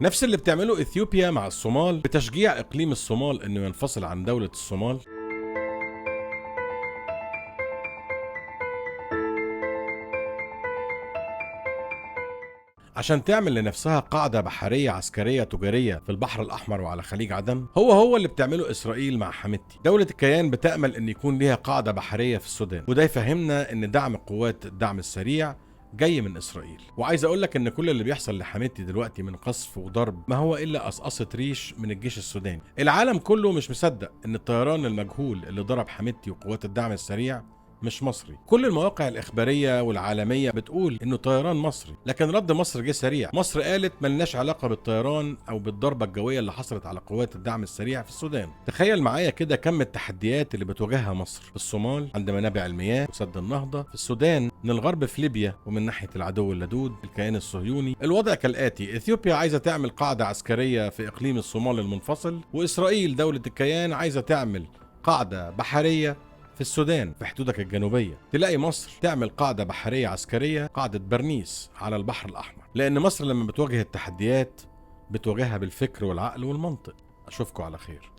نفس اللي بتعمله إثيوبيا مع الصومال بتشجيع إقليم الصومال إنه ينفصل عن دولة الصومال. عشان تعمل لنفسها قاعدة بحرية عسكرية تجارية في البحر الأحمر وعلى خليج عدن. هو اللي بتعمله إسرائيل مع حميدتي. دولة الكيان بتأمل إن يكون ليها قاعدة بحرية في السودان، وده يفهمنا إن دعم قوات الدعم السريع جاي من إسرائيل. وعايز أقول لك إن كل اللي بيحصل لحميدتي دلوقتي من قصف وضرب ما هو إلا قصقصة ريش من الجيش السوداني. العالم كله مش مصدق إن الطيران المجهول اللي ضرب حميدتي وقوات الدعم السريع مش مصري. كل المواقع الإخبارية والعالمية بتقول إنه طيران مصري، لكن رد مصر جه سريع. مصر قالت ملناش علاقة بالطيران أو بالضربة الجوية اللي حصلت على قوات الدعم السريع في السودان. تخيل معايا كده كم التحديات اللي بتواجهها مصر في الصومال عند منابع المياه وسد النهضة، في السودان من الغرب في ليبيا، ومن ناحية العدو اللدود الكيان الصهيوني. الوضع كالآتي: إثيوبيا عايزة تعمل قاعدة عسكرية في إقليم الصومال المنفصل، وإسرائيل دولة الكيان عايزة تعمل قاعدة بحرية في السودان في حدودك الجنوبية. تلاقي مصر تعمل قاعدة بحرية عسكرية، قاعدة برنيس على البحر الأحمر، لأن مصر لما بتواجه التحديات بتواجهها بالفكر والعقل والمنطق. أشوفكم على خير.